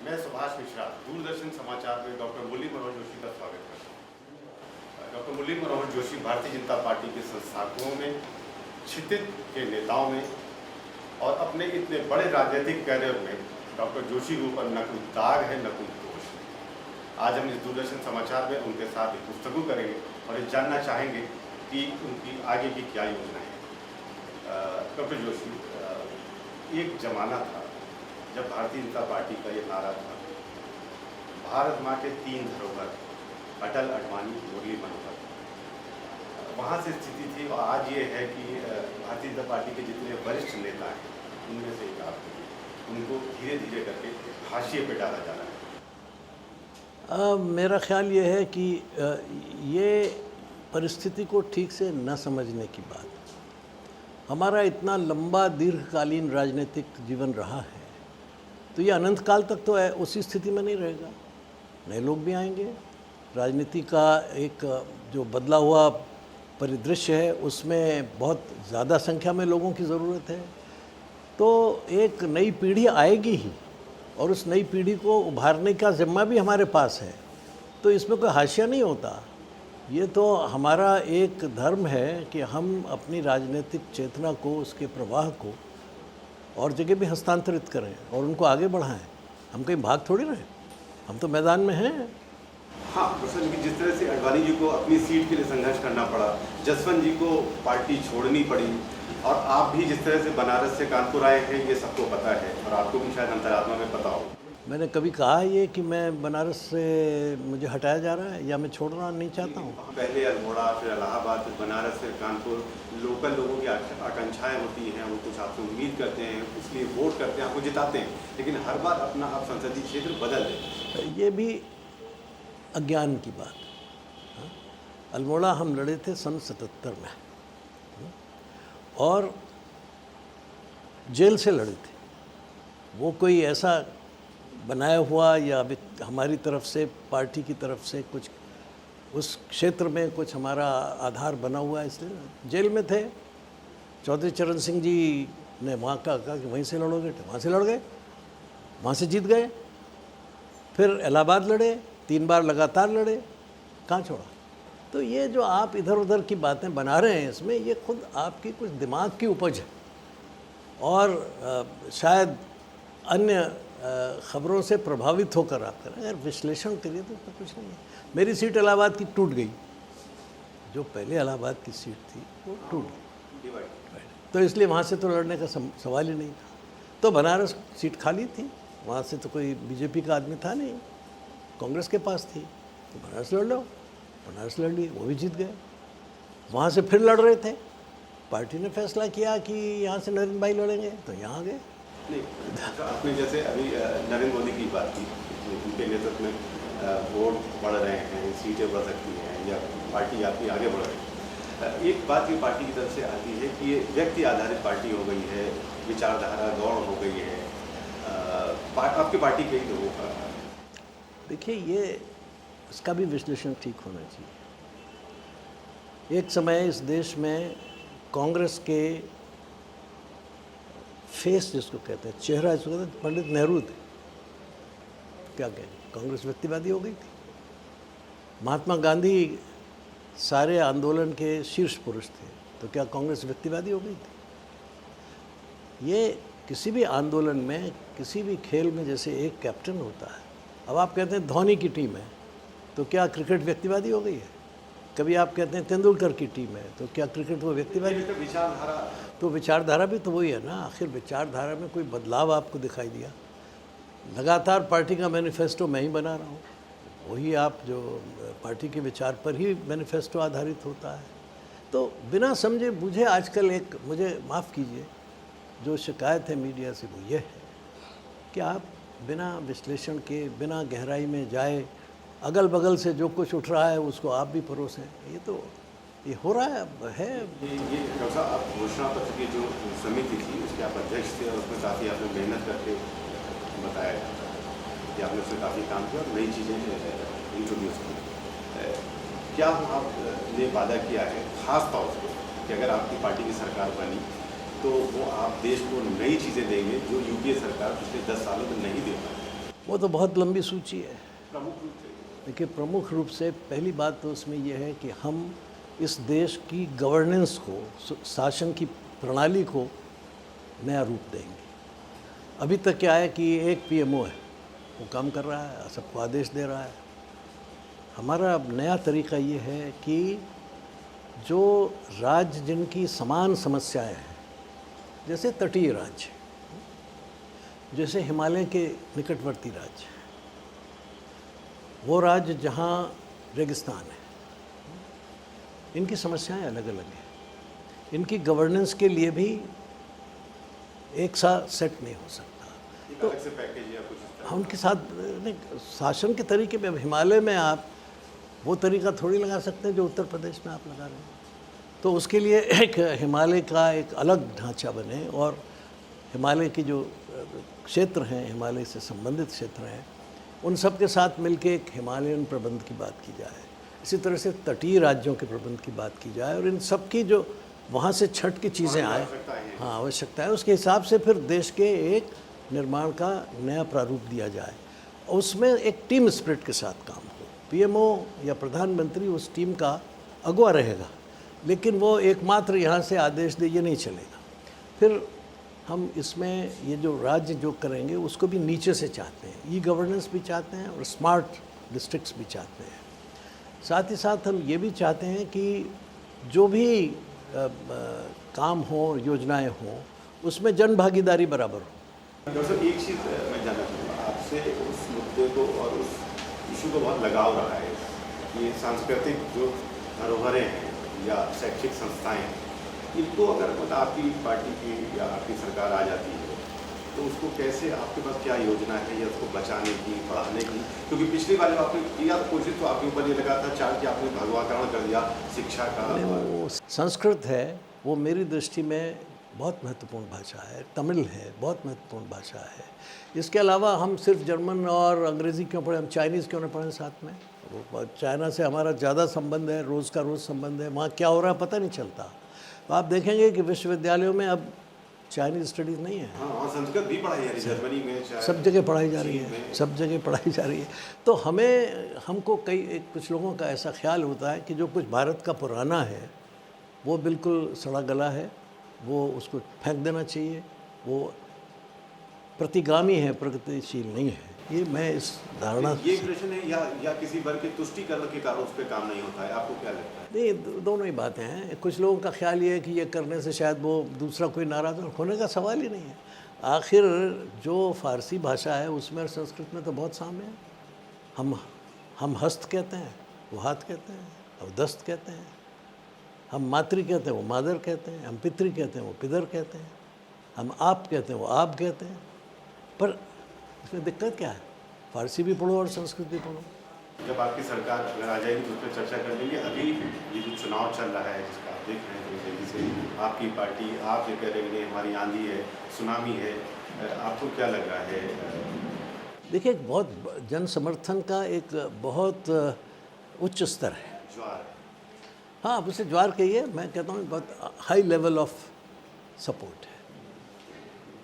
मैं सुभाष मिश्रा दूरदर्शन समाचार में डॉक्टर मुरली मनोहर जोशी का स्वागत करता हूँ। डॉक्टर मुरली मनोहर जोशी भारतीय जनता पार्टी के संस्थापकों में, क्षितिज के नेताओं में और अपने इतने बड़े राजनीतिक कैरियर में डॉक्टर जोशी के ऊपर न कोई दाग है न कोई दोष है। आज हम इस दूरदर्शन समाचार में उनके साथ एक गुफ्तगू करेंगे और ये जानना चाहेंगे कि उनकी आगे की क्या योजना है। डॉक्टर जोशी, एक ज़माना था जब भारतीय जनता पार्टी का ये नारा था, भारत माँ के 3 धरोहर, अटल, अडवाणी, मुरली मनोहर। वहाँ से स्थिति थी और आज ये है कि भारतीय जनता पार्टी के जितने वरिष्ठ नेता हैं उनमें से एक आप, उनको धीरे धीरे करके हाशिए पे डाला जा रहा है। मेरा ख्याल ये है कि ये परिस्थिति को ठीक से न समझने की बात। हमारा इतना लंबा दीर्घकालीन राजनीतिक जीवन रहा है, तो ये अनंत काल तक तो उसी स्थिति में नहीं रहेगा। नए लोग भी आएंगे। राजनीति का एक जो बदला हुआ परिदृश्य है उसमें बहुत ज़्यादा संख्या में लोगों की ज़रूरत है। तो एक नई पीढ़ी आएगी ही और उस नई पीढ़ी को उभारने का ज़िम्मा भी हमारे पास है। तो इसमें कोई हाशिया नहीं होता। ये तो हमारा एक धर्म है कि हम अपनी राजनीतिक चेतना को, उसके प्रवाह को और जगह भी हस्तांतरित करें और उनको आगे बढ़ाएं। हम कहीं भाग थोड़ी रहे, हम तो मैदान में हैं। हाँ प्रसन्न जी, जिस तरह से अडवाणी जी को अपनी सीट के लिए संघर्ष करना पड़ा, जसवंत जी को पार्टी छोड़नी पड़ी, और आप भी जिस तरह से बनारस से कानपुर आए हैं, ये सबको पता है और आपको भी शायद अंतरात्मा में पता हो। मैंने कभी कहा ये कि मैं बनारस से मुझे हटाया जा रहा है या मैं छोड़ना नहीं चाहता हूँ। पहले अल्मोड़ा, फिर इलाहाबाद, फिर बनारस, फिर कानपुर। लोकल लोगों की आकांक्षाएं होती हैं, वो कुछ आपसे उम्मीद करते हैं, इसलिए वोट करते हैं, आपको जिताते हैं, लेकिन हर बार अपना आप संसदीय क्षेत्र बदल देते हैं। ये भी अज्ञान की बात है। अल्मोड़ा हम लड़े थे सन 77 में और जेल से लड़े थे। वो कोई ऐसा बनाया हुआ या हमारी तरफ से, पार्टी की तरफ से कुछ उस क्षेत्र में कुछ हमारा आधार बना हुआ है, इसलिए जेल में थे। चौधरी चरण सिंह जी ने वहाँ कहा कि वहीं से लड़ोगे, तो वहाँ से लड़ गए, वहाँ से जीत गए। फिर इलाहाबाद लड़े, 3 बार लगातार लड़े, कहाँ छोड़ा। तो ये जो आप इधर उधर की बातें बना रहे हैं, इसमें ये खुद आपकी कुछ दिमाग की उपज है और शायद अन्य ख़बरों से प्रभावित होकर आप करें। अगर विश्लेषण करिए तो उसमें कुछ नहीं है। मेरी सीट इलाहाबाद की टूट गई, जो पहले इलाहाबाद की सीट थी वो टूट गई, तो इसलिए वहाँ से तो लड़ने का सवाल ही नहीं था। तो बनारस सीट खाली थी, वहाँ से तो कोई बीजेपी का आदमी था नहीं, कांग्रेस के पास थी, तो बनारस लड़ लो। बनारस लड़ ली, वो भी जीत गए। वहाँ से फिर लड़ रहे थे, पार्टी ने फैसला किया कि यहाँ से नरेंद्र भाई लड़ेंगे, तो यहाँ गए। नहीं, आपने जैसे अभी नरेंद्र मोदी की बात की, उनके नेतृत्व में वोट बढ़ रहे हैं, सीटें बढ़ सकती हैं या पार्टी आपकी आगे बढ़ रही है। एक बात ये पार्टी की तरफ से आती है कि ये व्यक्ति आधारित पार्टी हो गई है, विचारधारा दौड़ हो गई है। आपकी पार्टी कई लोगों का, देखिए, ये इसका भी विश्लेषण ठीक होना चाहिए। एक समय इस देश में कांग्रेस के फेस जिसको कहते हैं, चेहरा जिसको कहते हैं, पंडित नेहरू थे। क्या कहें, कांग्रेस व्यक्तिवादी हो गई थी। महात्मा गांधी सारे आंदोलन के शीर्ष पुरुष थे, तो क्या कांग्रेस व्यक्तिवादी हो गई थी। ये किसी भी आंदोलन में, किसी भी खेल में जैसे एक कैप्टन होता है। अब आप कहते हैं धोनी की टीम है, तो क्या क्रिकेट व्यक्तिवादी हो गई है। कभी आप कहते हैं तेंदुलकर की टीम है, तो क्या क्रिकेट वो व्यक्तिवादी। विचारधारा, तो विचारधारा भी तो वही है ना। आखिर विचारधारा में कोई बदलाव आपको दिखाई दिया। लगातार पार्टी का मैनिफेस्टो मैं ही बना रहा हूँ, वही आप जो पार्टी के विचार पर ही मैनिफेस्टो आधारित होता है। तो बिना समझे बूझे आजकल एक, मुझे माफ़ कीजिए, जो शिकायत है मीडिया से वो ये है कि आप बिना विश्लेषण के, बिना गहराई में जाए, अगल बगल से जो कुछ उठ रहा है उसको आप भी परोसें। ये हो रहा है। ये डॉक्टर साहब, आप घोषणा पत्र की जो समिति थी उसके आप अध्यक्ष थे और उसमें काफ़ी आपने मेहनत करके बताया जाता है कि आपने उसमें काफ़ी काम किया और नई चीज़ें इंट्रोड्यूस की। क्या आपने वादा किया है ख़ास तौर पर कि अगर आपकी पार्टी की सरकार बनी तो वो आप देश को नई चीज़ें देंगे जो यूपीए सरकार पिछले 10 सालों में नहीं दे पाई? वो तो बहुत लंबी सूची है। प्रमुख रूप से देखिए, प्रमुख रूप से पहली बात तो उसमें यह है कि हम इस देश की गवर्नेंस को, शासन की प्रणाली को नया रूप देंगे। अभी तक क्या है कि एक पीएमओ है, वो काम कर रहा है, सबको आदेश दे रहा है। हमारा अब नया तरीका ये है कि जो राज्य जिनकी समान समस्याएं हैं, जैसे तटीय राज्य, जैसे हिमालय के निकटवर्ती राज्य, वो राज्य जहाँ रेगिस्तान है, इनकी समस्याएं अलग अलग हैं। इनकी गवर्नेंस के लिए भी एक सा सेट नहीं हो सकता। एक अलग से पैकेज या कुछ इस तरह हम उनके साथ नहीं, शासन के तरीके में, हिमालय में आप वो तरीका थोड़ी लगा सकते हैं जो उत्तर प्रदेश में आप लगा रहे हैं। तो उसके लिए एक हिमालय का एक अलग ढांचा बने और हिमालय की जो क्षेत्र हैं, हिमालय से संबंधित क्षेत्र हैं, उन सब के साथ मिलके एक हिमालयन प्रबंध की बात की जाए। इसी तरह से तटीय राज्यों के प्रबंध की बात की जाए और इन सब की जो वहाँ से छठ की चीज़ें आए, हाँ आवश्यकता है, उसके हिसाब से फिर देश के एक निर्माण का नया प्रारूप दिया जाए। उसमें एक टीम स्पिरिट के साथ काम हो। पीएमओ या प्रधानमंत्री उस टीम का अगुवा रहेगा, लेकिन वो एकमात्र यहाँ से आदेश दे, ये नहीं चलेगा। फिर हम इसमें ये जो राज्य जो करेंगे उसको भी नीचे से चाहते हैं, ई गवर्नेंस भी चाहते हैं और स्मार्ट डिस्ट्रिक्ट्स भी चाहते हैं। साथ ही साथ हम ये भी चाहते हैं कि जो भी काम हो, योजनाएं हों, उसमें जन भागीदारी बराबर हो। डॉक्टर साहब, एक चीज़ मैं जानना चाहूँगा आपसे, उस मुद्दे को और उस इशू को बहुत लगाव रहा है कि सांस्कृतिक जो धरोहरें हैं या शैक्षिक संस्थाएं हैं, इनको अगर मतलब आपकी पार्टी की या आपकी सरकार आ जाती है तो उसको कैसे, आपके पास क्या योजना है या उसको बचाने की, पढ़ाने की? क्योंकि पिछली बार जब आपने किया तो कोशिश तो आपके ऊपर ये लगा था चार्ज कि आपने भगवाकरण कर दिया शिक्षा का। वो संस्कृत है, वो मेरी दृष्टि में बहुत महत्वपूर्ण भाषा है। तमिल है, बहुत महत्वपूर्ण भाषा है। इसके अलावा हम सिर्फ जर्मन और अंग्रेज़ी क्यों पढ़ें, हम चाइनीज़ क्यों न पढ़ें साथ में? वो चाइना से हमारा ज़्यादा संबंध है, रोज़ का रोज़ संबंध है। वहाँ क्या हो रहा है पता नहीं चलता। तो आप देखेंगे कि विश्वविद्यालयों में अब चाइनीज़ स्टडीज़ नहीं है। हाँ, संस्कृत भी पढ़ाई जा रही है, जर्मनी में सब जगह पढ़ाई जा रही है, सब जगह पढ़ाई जा रही है। तो हमको कुछ लोगों का ऐसा ख्याल होता है कि जो कुछ भारत का पुराना है वो बिल्कुल सड़ा गला है, वो उसको फेंक देना चाहिए, वो प्रतिगामी है, प्रगतिशील नहीं है। ये मैं इस धारणा ये प्रश्न है या किसी वर्ग के तुष्टिकरण के कारण उस पर काम नहीं होता है, आपको क्या लगता है? नहीं, दोनों ही बातें हैं। कुछ लोगों का ख्याल ये है कि ये करने से शायद वो दूसरा कोई नाराज़ होने का सवाल ही नहीं है। आखिर जो फ़ारसी भाषा है उसमें और संस्कृत में तो बहुत साम्य है। हम हस्त कहते हैं, वो हाथ कहते हैं, और दस्त कहते हैं। हम मातृ कहते हैं, वो मादर कहते हैं। हम पितृ कहते हैं, वो पिदर कहते हैं। हम आप कहते हैं, वो आप कहते हैं। पर इसमें दिक्कत क्या है? फ़ारसी भी पढ़ो और संस्कृत भी पढ़ो। जब आपकी सरकार अगर आ जाएगी तो उस पर चर्चा कर लेंगे। अभी ये जो चुनाव चल रहा है जिसका आप देख रहे हैं तेजी से, आपकी पार्टी, आप ये कह रहे हैं हमारी आंधी है, सुनामी है, आपको क्या लग रहा है? देखिए, बहुत जन समर्थन का एक बहुत उच्च स्तर है। ज्वार, हाँ, आप उसे ज्वार कहिए, मैं कहता हूँ बहुत हाई लेवल ऑफ सपोर्ट है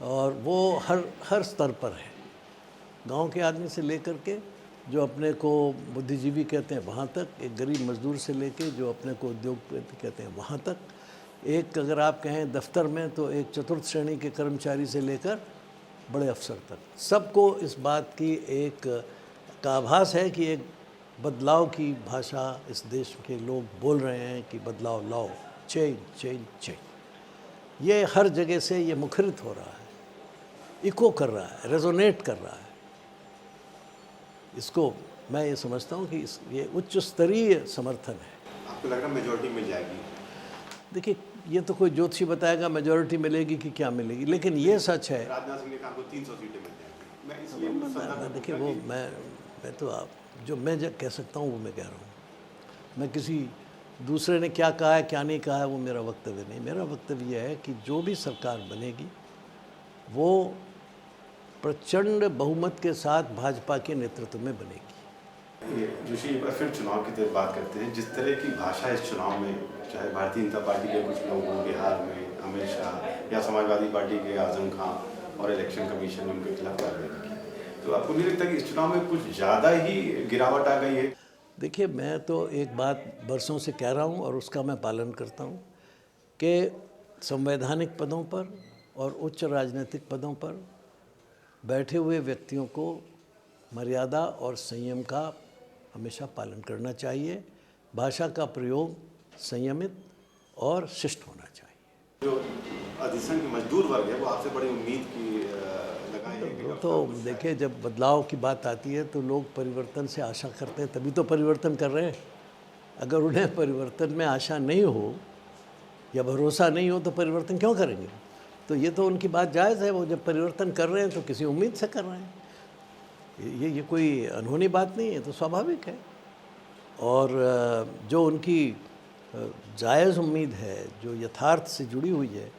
और वो हर स्तर पर है। गांव के आदमी से लेकर के जो अपने को बुद्धिजीवी कहते हैं वहाँ तक, एक गरीब मजदूर से लेके जो अपने को उद्योगपति कहते हैं वहाँ तक, एक अगर आप कहें दफ्तर में तो एक चतुर्थ श्रेणी के कर्मचारी से लेकर बड़े अफसर तक, सबको इस बात की एक का आभास है कि एक बदलाव की भाषा इस देश के लोग बोल रहे हैं कि बदलाव लाओ, चेंज चेंज चेंज। ये हर जगह से ये मुखरित हो रहा है, इको कर रहा है, रेजोनेट कर रहा है। इसको मैं ये समझता हूँ कि ये उच्च स्तरीय समर्थन है। आपको लग रहा है मेजोरिटी मिल जाएगी? देखिए, ये तो कोई ज्योतिषी बताएगा मेजोरिटी मिलेगी कि क्या मिलेगी, लेकिन ये सच है। राजनाथ सिंह ने कहा आपको 300 सीटें मिल जाएंगी। मैं इसलिए देखिए, वो मैं तो आप जो मैं कह सकता हूँ वो मैं कह रहा हूँ। मैं किसी दूसरे ने क्या कहा है क्या नहीं कहा है वो मेरा वक्तव्य नहीं। मेरा वक्तव्य यह है कि जो भी सरकार बनेगी वो प्रचंड बहुमत के साथ भाजपा के नेतृत्व में बनेगी। जोशी, एक बार फिर चुनाव की तरफ बात करते हैं। जिस तरह की भाषा इस चुनाव में, चाहे भारतीय जनता पार्टी के कुछ लोग हों बिहार में, अमित शाह, या समाजवादी पार्टी के आजम खान और इलेक्शन कमीशन ने उनके खिलाफ कार्रवाई की, तो आपको नहीं लगता कि इस चुनाव में कुछ ज़्यादा ही गिरावट आ गई है? देखिए, मैं तो एक बात बरसों से कह रहा हूँ और उसका मैं पालन करता हूँ कि संवैधानिक पदों पर और उच्च राजनीतिक पदों पर बैठे हुए व्यक्तियों को मर्यादा और संयम का हमेशा पालन करना चाहिए। भाषा का प्रयोग संयमित और शिष्ट होना चाहिए। जो अधिसंघ मजदूर वर्ग है वो आपसे बड़ी उम्मीद की लगाए हैं कि तो देखिए, जब बदलाव की बात आती है तो लोग परिवर्तन से आशा करते हैं, तभी तो परिवर्तन कर रहे हैं। अगर उन्हें परिवर्तन में आशा नहीं हो या भरोसा नहीं हो तो परिवर्तन क्यों करेंगे? तो ये तो उनकी बात जायज़ है, वो जब परिवर्तन कर रहे हैं तो किसी उम्मीद से कर रहे हैं। ये कोई अनहोनी बात नहीं है, तो स्वाभाविक है। और जो उनकी जायज़ उम्मीद है, जो यथार्थ से जुड़ी हुई है,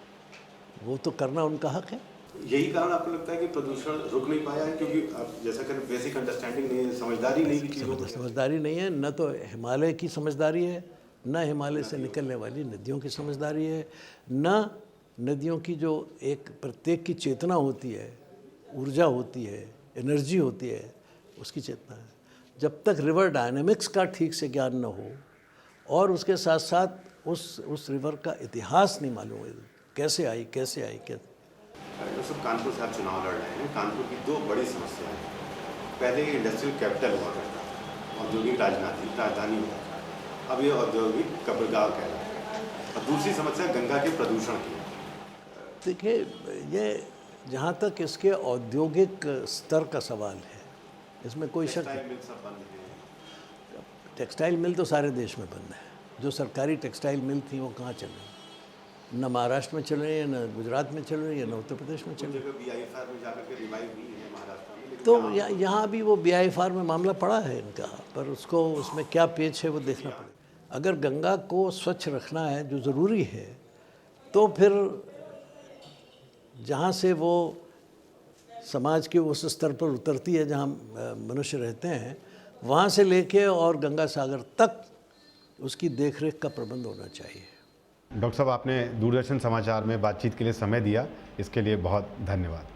वो तो करना उनका हक है। यही कारण आपको लगता है कि प्रदूषण रुक नहीं पाया है, क्योंकि आप जैसा कि बेसिक अंडरस्टैंडिंग नहीं है, समझदारी नहीं है चीज़ों को? समझदारी नहीं है, न तो हिमालय की समझदारी है, न हिमालय से निकलने वाली नदियों की समझदारी है, न नदियों की जो एक प्रत्येक की चेतना होती है, ऊर्जा होती है, एनर्जी होती है, उसकी चेतना है। जब तक रिवर डायनेमिक्स का ठीक से ज्ञान न हो और उसके साथ साथ उस रिवर का इतिहास नहीं मालूम है, कैसे आई। डॉक्टर साहब, कानपुर से आप चुनाव लड़ रहे हैं। कानपुर की दो बड़ी समस्याएं हैं। पहले ये इंडस्ट्रियल कैपिटल हुआ करता था, औद्योगिक राजधानी हुआ था। अब ये औद्योगिक कब्रगाह कहलाता है। और दूसरी समस्या गंगा के प्रदूषण की है। देखिए, ये जहाँ तक इसके औद्योगिक स्तर का सवाल है, इसमें कोई शक नहीं। टेक्सटाइल मिल सब बंद है। टेक्सटाइल मिल तो सारे देश में बंद है। जो सरकारी टेक्सटाइल मिल थी वो कहाँ चल रही? न महाराष्ट्र में चल रही है, न गुजरात में चल रही है, न उत्तर प्रदेश में चल रही है। जगह BIFR में जाकर के रिवाइव हुई है महाराष्ट्र में, लेकिन तो यहाँ भी वो BIFR में मामला पड़ा है इनका, पर उसमें क्या पेच है वो देखना पड़ेगा। अगर गंगा को स्वच्छ रखना है, जो ज़रूरी है, तो फिर जहाँ से वो समाज के उस स्तर पर उतरती है जहाँ मनुष्य रहते हैं, वहाँ से लेके और गंगा सागर तक उसकी देखरेख का प्रबंध होना चाहिए। डॉक्टर साहब, आपने दूरदर्शन समाचार में बातचीत के लिए समय दिया, इसके लिए बहुत धन्यवाद।